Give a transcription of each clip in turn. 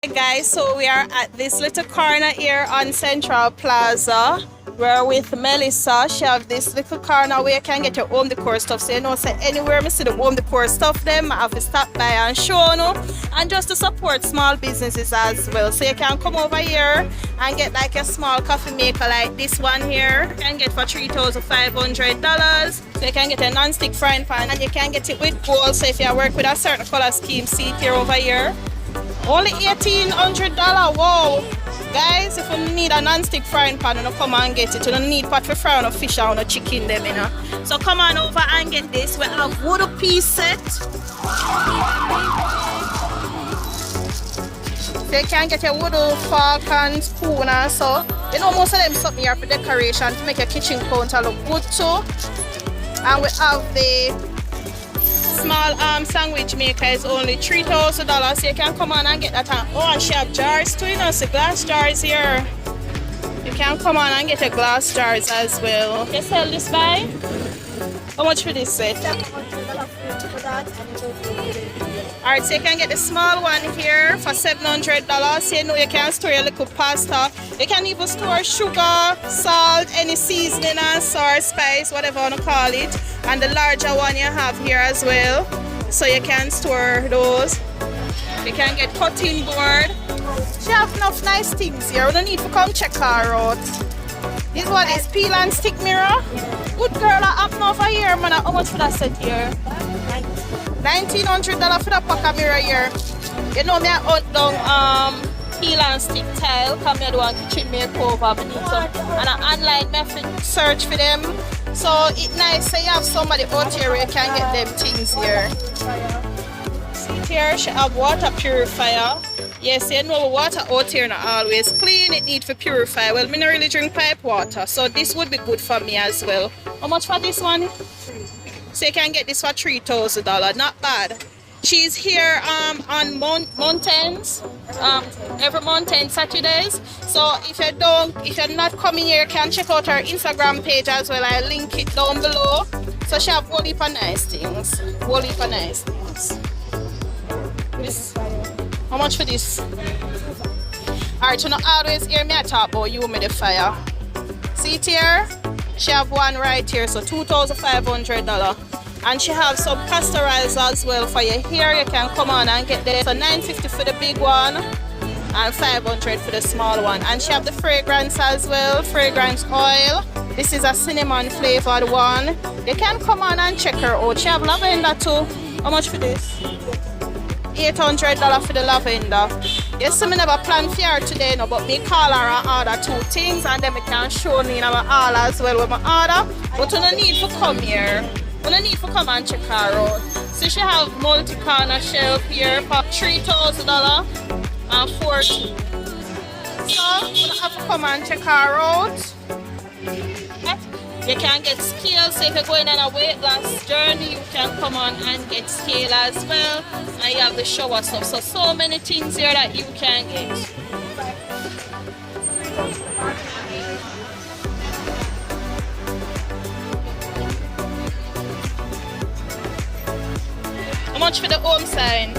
Hey guys, so we are at this little corner here on Central Plaza. We're with Melissa. She have this little corner where you can get your home decor stuff. So you know, say anywhere I see the home decor stuff, them I have to stop by and show you. And just to support small businesses as well. So you can come over here and get like a small coffee maker like this one here. You can get for $3,500. So you can get a non-stick frying pan and you can get it with gold. So if you work with a certain color scheme, see it here over here. Only $1,800. Wow! Guys, if you need a non-stick frying pan, you know, come and get it. You don't need pot for frying no fish or no chicken them, you know. So come on over and get this. We have wood piece set. So you can get a wood fork and spoon and so. You know, most of them something here for decoration to make your kitchen counter look good too. And we have the small sandwich maker is only $3,000, so you can come on and get that. Oh, and she have jars too, you know, so glass jars here. You can come on and get a glass jars as well. You sell this by? How much for this set? Alright, so you can get the small one here for $700. So you know you can store your little pasta. You can even store sugar, salt, any seasoning and sour spice, whatever you want to call it. And the larger one you have here as well. So you can store those. You can get cutting board. She have enough nice things here. We don't need to come check her out. This one is peel and stick mirror. Good girl, I have enough over here, man. How much for that set here? $1,900 for the pack of mirror here. You know me, I hunt down peel and stick tile. Come here, do a kitchen makeover. And an online method search for them. So it's nice so you have somebody out here where you can get them things here. See here, she have water purifier. Yes, you know water out here not always clean. It need for purify. Well, me not really drink pipe water, so this would be good for me as well. How much for this one? So you can get this for $3,000. Not bad. She's here on mountains, every mountain Saturdays. So if you're not coming here, you can check out her Instagram page as well. I link it down below. So she have whole heap of nice things. Whole heap of nice things. This, how much for this? Alright, you know always hear me talk about humidifier. See it here? She have one right here, so $2,500. And she have some castor oils as well for your hair. You can come on and get there. So $950 for the big one and $500 for the small one. And she have the fragrance as well, fragrance oil. This is a cinnamon flavored one. You can come on and check her out. She have lavender too. How much for this? $800 for the lavender. Yes, I never planned for her today, no, but me call her and order two things and then we can show me in our all as well with my order. But you don't need to come here. You don't need to come and check her out. So she have multi-corner shelf here for $3,000 and $40. So you don't have to come and check her out. You can get scale, so if you're going on a weight loss journey, you can come on and get scale as well. And you have the shower stuff. So many things here that you can get. How much for the home sign?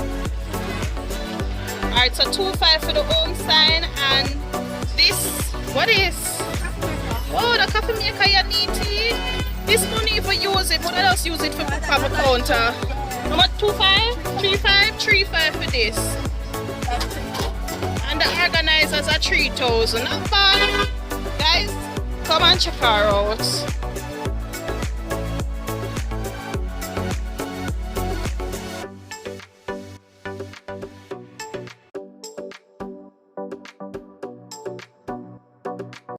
Alright, so $2,500 for the home sign. And this, what is? Oh, the coffee maker you need it. This money if you use it, but I just use it for the counter. How much? $2,500? $3,500 for this. And the organizers are $3,000. Not bad. Guys, come and check her out.